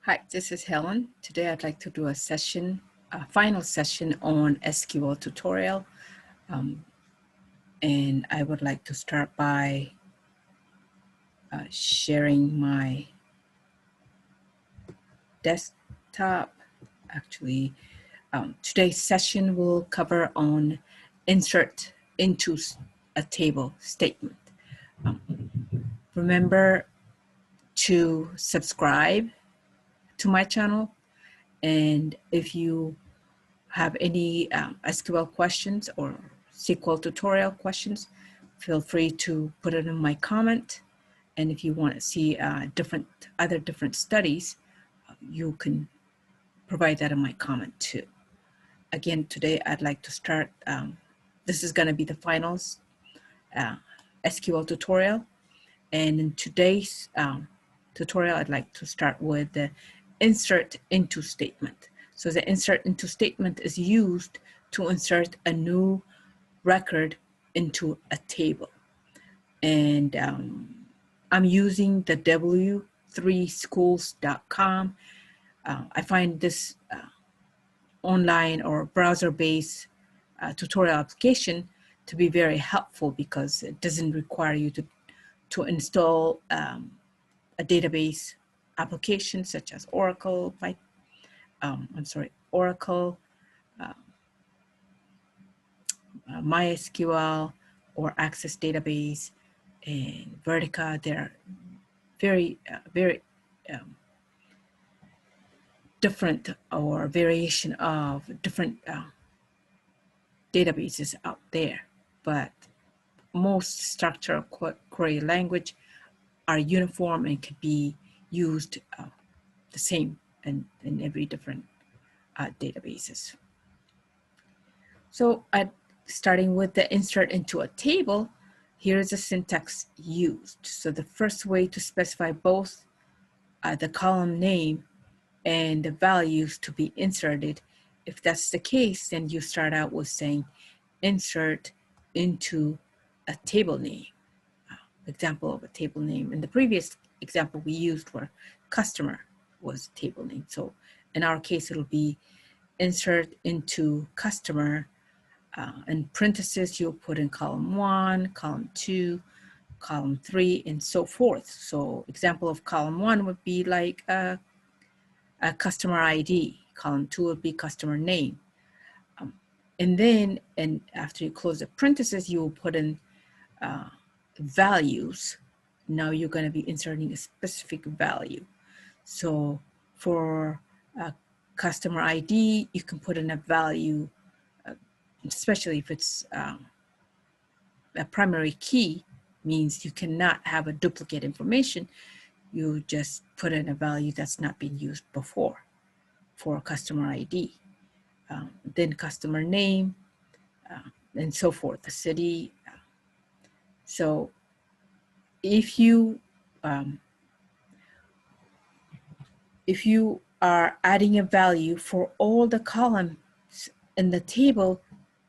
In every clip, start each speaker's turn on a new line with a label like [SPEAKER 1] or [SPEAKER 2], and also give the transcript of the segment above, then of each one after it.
[SPEAKER 1] Hi, this is Helen. Today I'd like to do a final session on SQL tutorial. And I would like to start by sharing my desktop. Actually, today's session will cover on insert into a table statement. Remember to subscribe to my channel, and if you have any SQL questions or SQL tutorial questions, feel free to put it in my comment. And if you want to see other different studies, you can provide that in my comment too. Again, today I'd like to start, this is going to be the finals SQL tutorial. And in today's tutorial, I'd like to start with the insert into statement. So the insert into statement is used to insert a new record into a table. And I'm using the w3schools.com. I find this online or browser-based tutorial application to be very helpful because it doesn't require you to install a database application such as Oracle, Oracle, MySQL, or Access Database, and Vertica. They're very different or variation of different databases out there, but most structural query language are uniform and can be used the same in every different databases. So starting with the insert into a table, here is the syntax used. So the first way to specify both the column name and the values to be inserted. If that's the case, then you start out with saying insert into a table name. Example of a table name. In the previous example we used where customer was table name. So in our case, it'll be insert into customer. In parentheses, you'll put in column 1, column 2, column 3, and so forth. So example of column 1 would be like a customer ID. Column 2 would be customer name. And then, after you close the parentheses, you will put in values. Now you're going to be inserting a specific value. So for customer ID, you can put in a value, especially if it's a primary key, means you cannot have a duplicate information. You just put in a value that's not been used before for a customer ID. Then customer name, and so forth, the city. So if you are adding a value for all the columns in the table,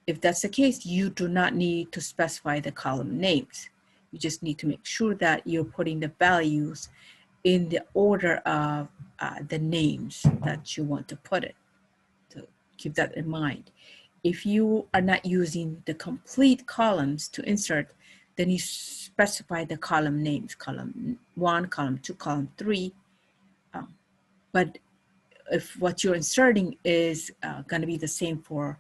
[SPEAKER 1] if that's the case, you do not need to specify the column names. You just need to make sure that you're putting the values in the order of the names that you want to put it. So keep that in mind. If you are not using the complete columns to insert, then you specify the column names, column 1, column 2, column 3. But if what you're inserting is going to be the same for,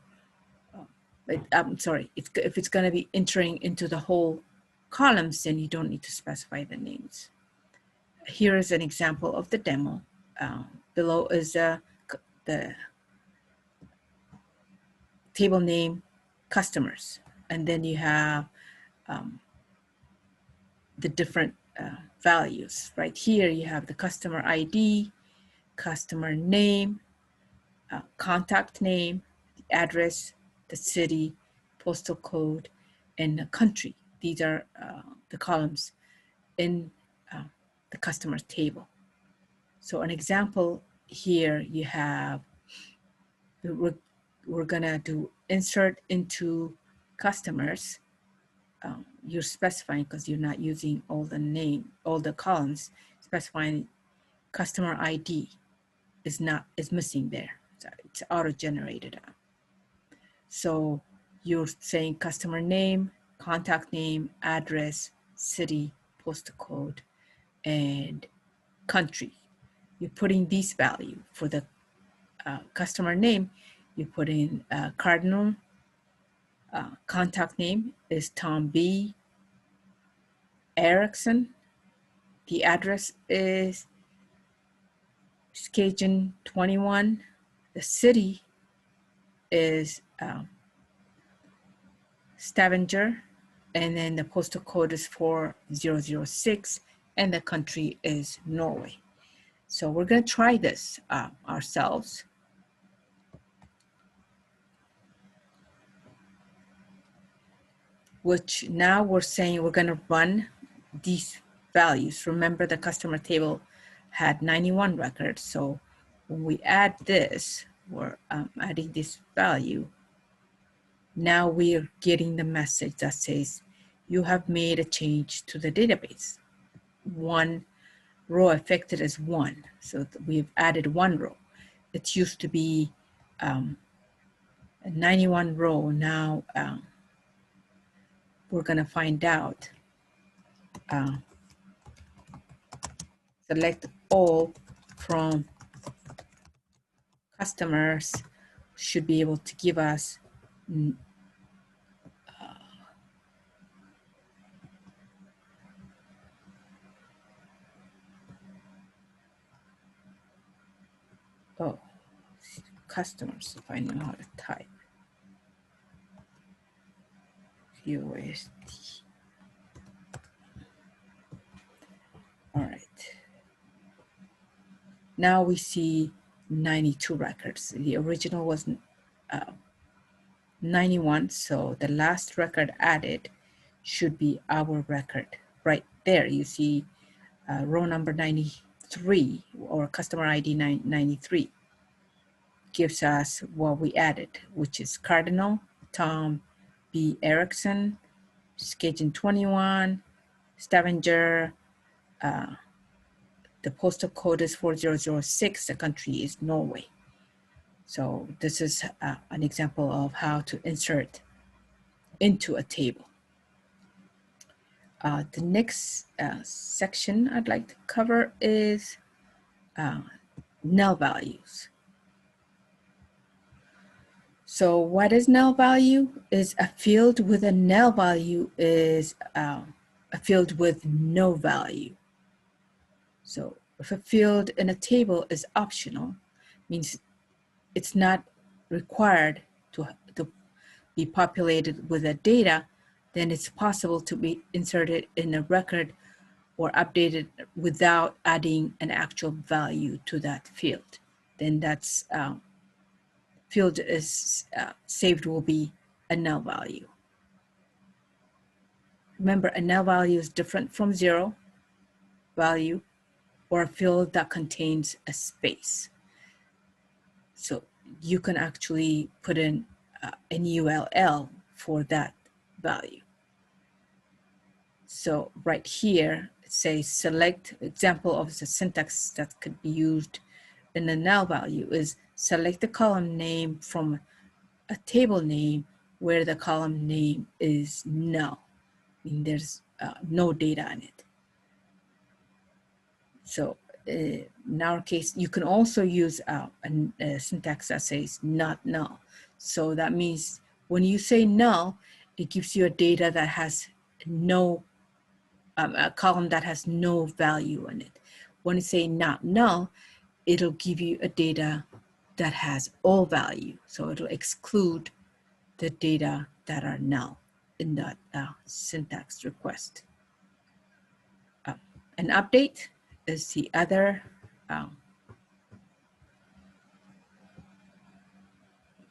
[SPEAKER 1] if it's going to be entering into the whole columns, then you don't need to specify the names. Here is an example of the demo. Below is the table name customers, and then you have the different values. Right here you have the customer ID, customer name, contact name, the address, the city, postal code, and the country. These are the columns in the customer table. So an example here, you have, we're gonna do insert into customers. You're specifying, because you're not using all the columns, specifying customer ID. is missing there. So it's auto-generated. So you're saying customer name, contact name, address, city, postal code, and country. You're putting this value for the customer name. You put in cardinal. Contact name is Tom B. Erickson. The address is Skagen 21. The city is Stavanger, and then the postal code is 4006, and the country is Norway. So we're going to try this ourselves. Which now we're saying we're going to run these values. Remember, the customer table had 91 records. So when we add this, we're adding this value. Now we're getting the message that says, you have made a change to the database. One row affected is 1. So we've added 1 row. It used to be a 91 row. Now we're going to find out. Select all from customers should be able to give us customers, if I know how to type. USD. All right. Now we see 92 records. The original was 91, so the last record added should be our record. Right there, you see row number 93 or customer ID 93 gives us what we added, which is Cardinal, Tom B. Erickson, Skagen 21, Stavanger, the postal code is 4006, the country is Norway. So this is an example of how to insert into a table. The next section I'd like to cover is null values. So what is null value? Is a field with a null value is a field with no value. So if a field in a table is optional, means it's not required to be populated with a data, then it's possible to be inserted in a record or updated without adding an actual value to that field. Then that's field is saved will be a null value. Remember, a null value is different from zero value or a field that contains a space. So you can actually put in an ULL for that value. So right here, it says select, example of the syntax that could be used in the null value is select the column name from a table name where the column name is null, meaning there's no data in it. So in our case, you can also use a syntax that says not null. So that means when you say null, it gives you a data that has no, a column that has no value in it. When you say not null, it'll give you a data that has all value. So it'll exclude the data that are null in that syntax request. An update is the other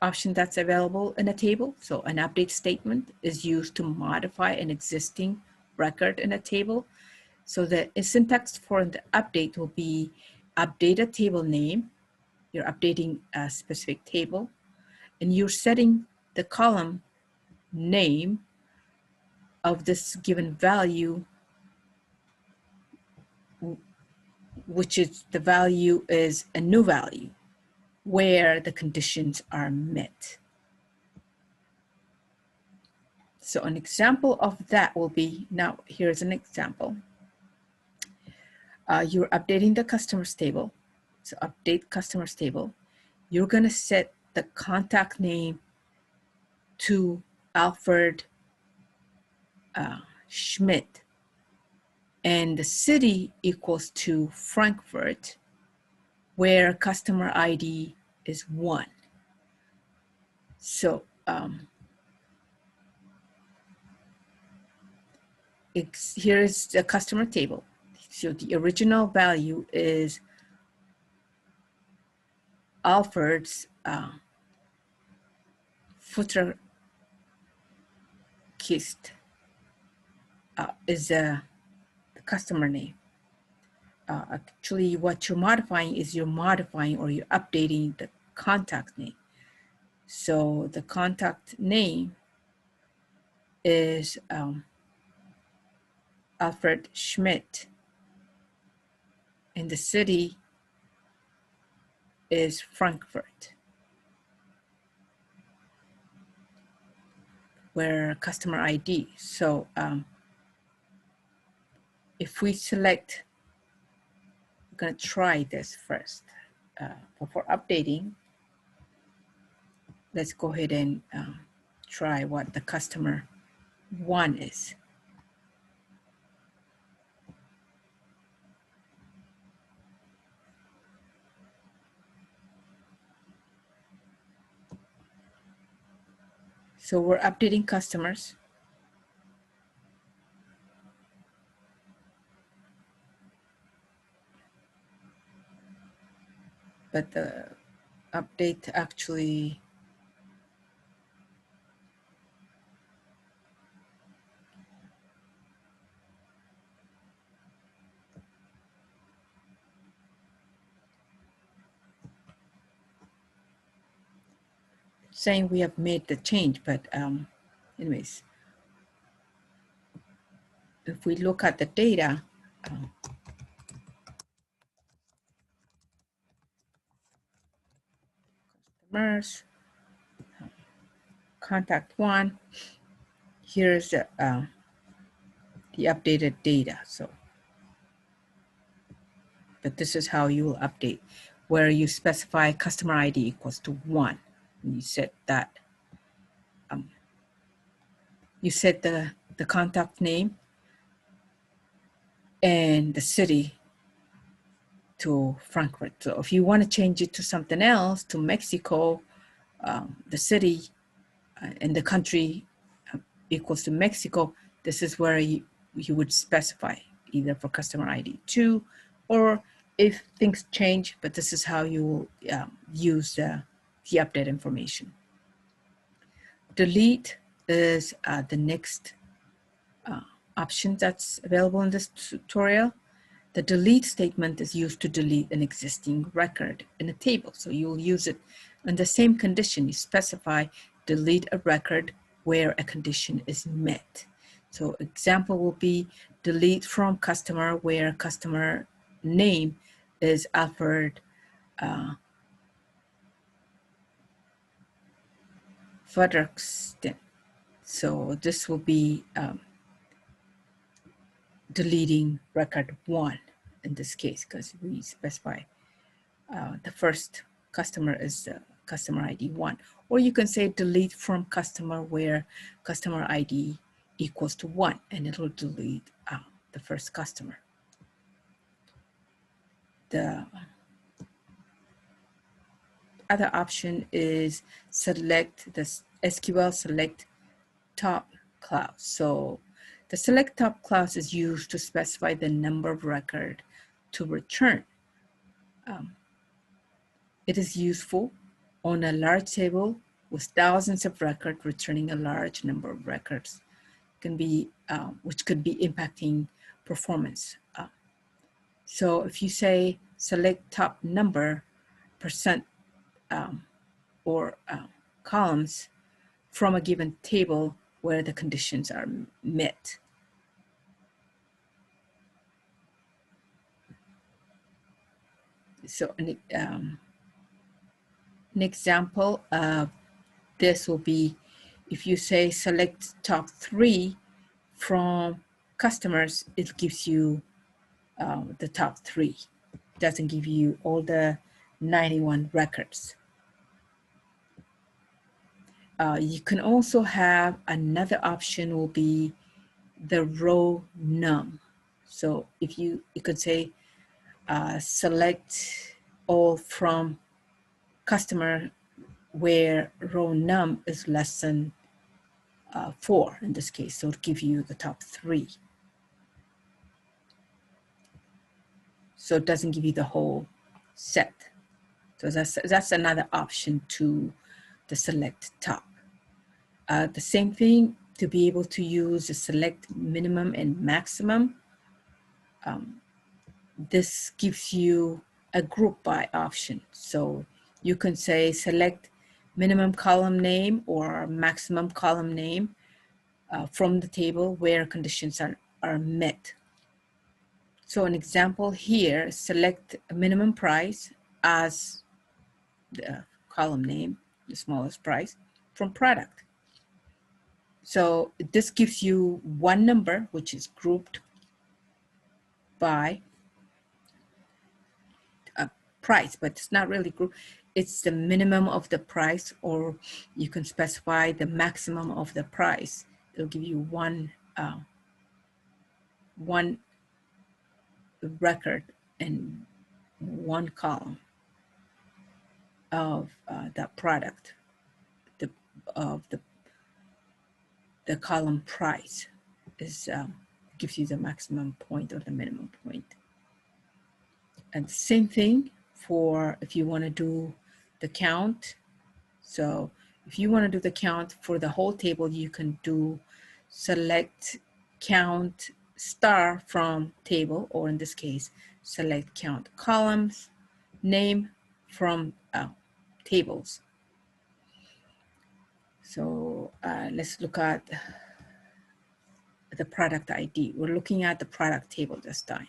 [SPEAKER 1] option that's available in a table. So an update statement is used to modify an existing record in a table. So the syntax for the update will be update a table name. You're updating a specific table, and you're setting the column name of this given value which is the value is a new value where the conditions are met. So an example of that will be, now here's an example. You're updating the customers table. So update customers table. You're gonna set the contact name to Alfred Schmidt, and the city equals to Frankfurt, where customer ID is 1. So here is the customer table. So the original value is Alfred's Futterkist is the customer name. Actually, what you're modifying is you're updating the contact name. So the contact name is Alfred Schmidt, and the city is Frankfurt, where customer ID. So if we select, we're gonna try this first. Before updating, let's go ahead and try what the customer 1 is. So we're updating customers. But the update actually saying we have made the change, but anyways, if we look at the data, customers, contact 1, here's the updated data. So, but this is how you will update, where you specify customer ID equals to 1. And you set that, you set the contact name and the city to Frankfurt. So if you want to change it to something else, to Mexico, the city and the country equals to Mexico, this is where you would specify either for customer ID 2, or if things change, but this is how you will use the update information. Delete is the next option that's available in this tutorial. The delete statement is used to delete an existing record in a table. So you'll use it in the same condition. You specify delete a record where a condition is met. So example will be delete from customer where customer name is Alfred Futterkist. So this will be deleting record 1 in this case, because we specify the first customer is customer ID 1. Or you can say delete from customer where customer ID equals to 1, and it'll delete the first customer. The other option is select the SQL select top clause. So the select top clause is used to specify the number of record to return. It is useful on a large table with thousands of records. Returning a large number of records can be, which could be impacting performance. So if you say select top number percent or columns from a given table where the conditions are met. So an example of this will be if you say select top 3 from customers, it gives you the top 3. It doesn't give you all the 91 records. You can also have another option will be the row num. So if you could say select all from customer where row num is less than 4 in this case, so it'll give you the top 3. So it doesn't give you the whole set. So that's another option to the select top. The same thing to be able to use the select minimum and maximum. This gives you a group by option. So you can say select minimum column name or maximum column name from the table where conditions are met. So an example here, select a minimum price as the column name, the smallest price, from product. So this gives you one number which is grouped by a price, but it's not really grouped. It's the minimum of the price, or you can specify the maximum of the price. It'll give you one record and one column of that product, of the column price is gives you the maximum point or the minimum point. And the same thing for if you want to do the count. So if you want to do the count for the whole table, you can do select count star from table, or in this case, select count columns name from tables. So let's look at the product ID. We're looking at the product table this time.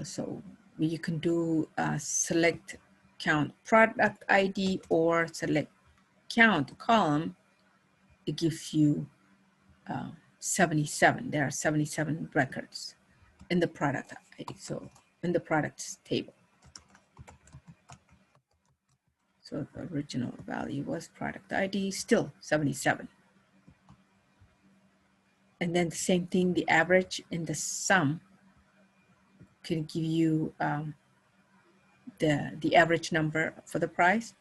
[SPEAKER 1] So you can do select count product ID or select count column. It gives you 77. There are 77 records in the product ID. So in the products table. So the original value was product ID, still 77. And then the same thing, the average and the sum can give you the average number for the price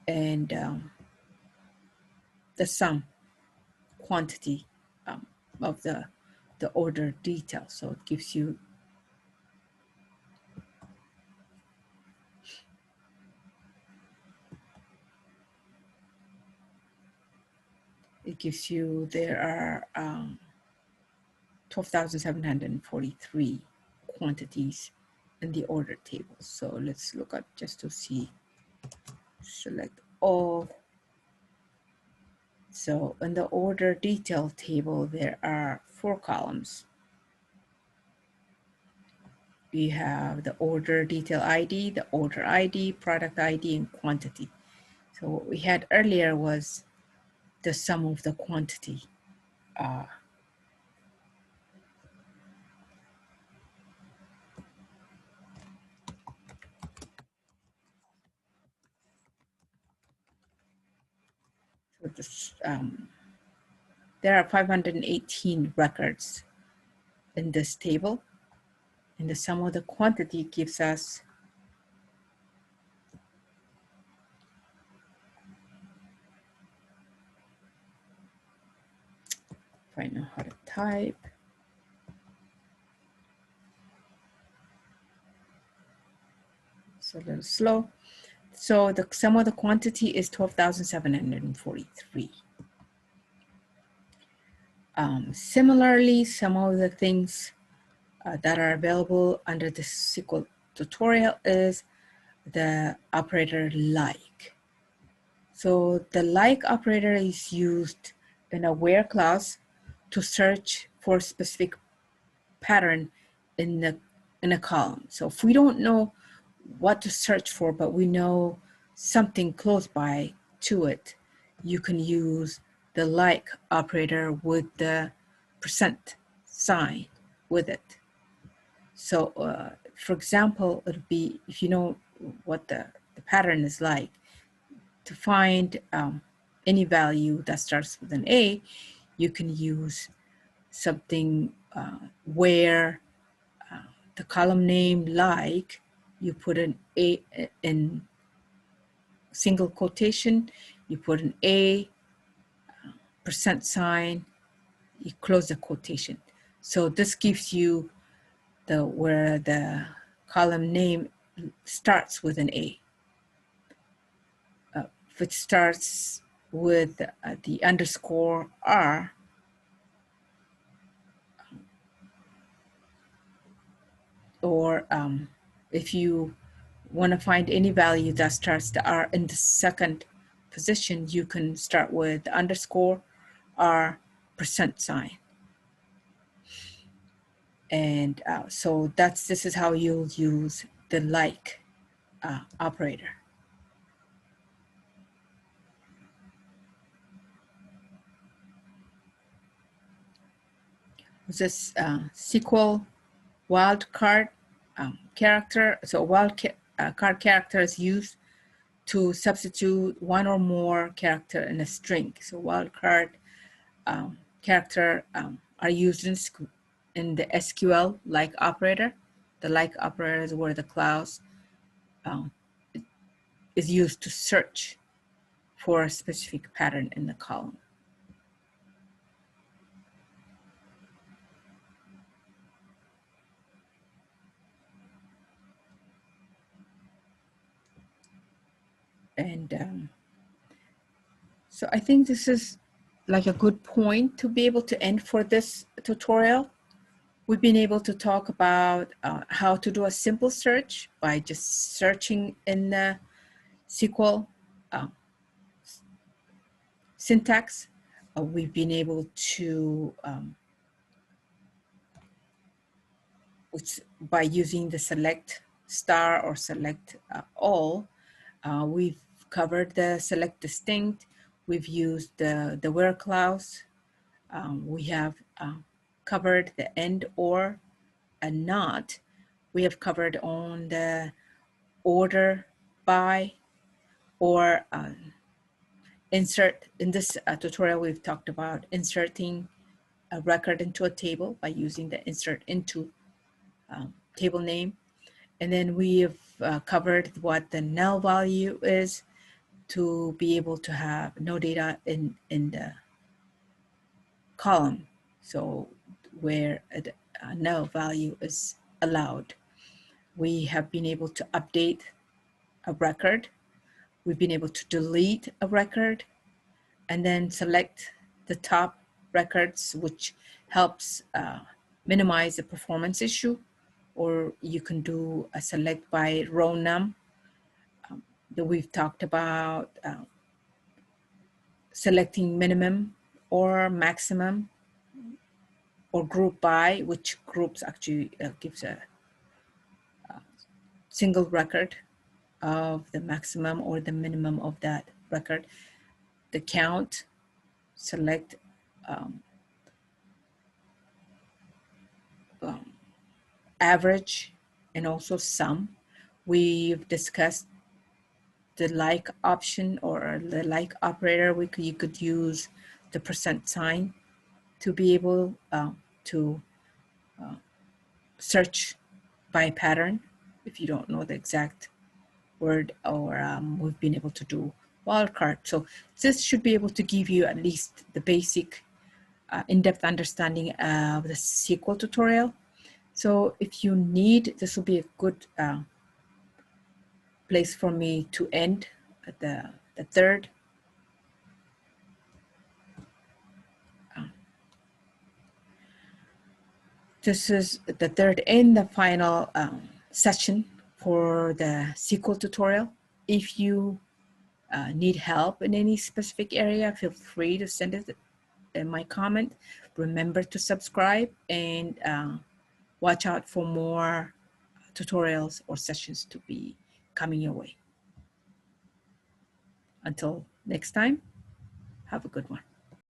[SPEAKER 1] and the sum quantity of the order detail. So it gives you there are 12,743 quantities in the order table. So let's look at just to see, select all. So in the order detail table, there are 4 columns. We have the order detail ID, the order ID, product ID, and quantity. So what we had earlier was the sum of the quantity. So this, there are 518 records in this table, and the sum of the quantity gives us if I know how to type. It's a little slow. So the sum of the quantity is 12,743. Similarly, some of the things that are available under the SQL tutorial is the operator like. So the like operator is used in a where clause to search for a specific pattern in a column. So if we don't know what to search for, but we know something close by to it, you can use the like operator with the percent sign with it. So for example, it would be, if you know what the pattern is like, to find any value that starts with an A, you can use something where the column name like, you put an A in single quotation, you put an A, percent sign, you close the quotation. So this gives you where the column name starts with an A. If it starts with the underscore R, or if you want to find any value that starts the R in the second position, you can start with the underscore R percent sign. And so this is how you'll use the like operator. This SQL wildcard character. So card character is used to substitute one or more character in a string. So wildcard character are used in the SQL like operator. The like operator is where the clause is used to search for a specific pattern in the column. And so I think this is like a good point to be able to end for this tutorial. We've been able to talk about how to do a simple search by just searching in the SQL syntax. We've been able to, by using the select star or select all, we've covered the select distinct. We've used the where clause. We have covered the and, or, and not. We have covered on the order by, or insert. In this tutorial, we've talked about inserting a record into a table by using the insert into table name. And then we have covered what the null value is to be able to have no data in the column. So where a null value is allowed. We have been able to update a record. We've been able to delete a record and then select the top records, which helps minimize the performance issue. Or you can do a select by row num that we've talked about, selecting minimum or maximum, or group by, which groups actually gives a single record of the maximum or the minimum of that record. The count, select average, and also sum. We've discussed the like option or the like operator. You could use the percent sign to be able to search by pattern if you don't know the exact word, or we've been able to do wildcard. So this should be able to give you at least the basic in-depth understanding of the SQL tutorial. So if you need, this will be a good place for me to end at the third. This is the third and the final session for the SQL tutorial. If you need help in any specific area, feel free to send it my comment. Remember to subscribe and watch out for more tutorials or sessions to be coming your way. Until next time, have a good one.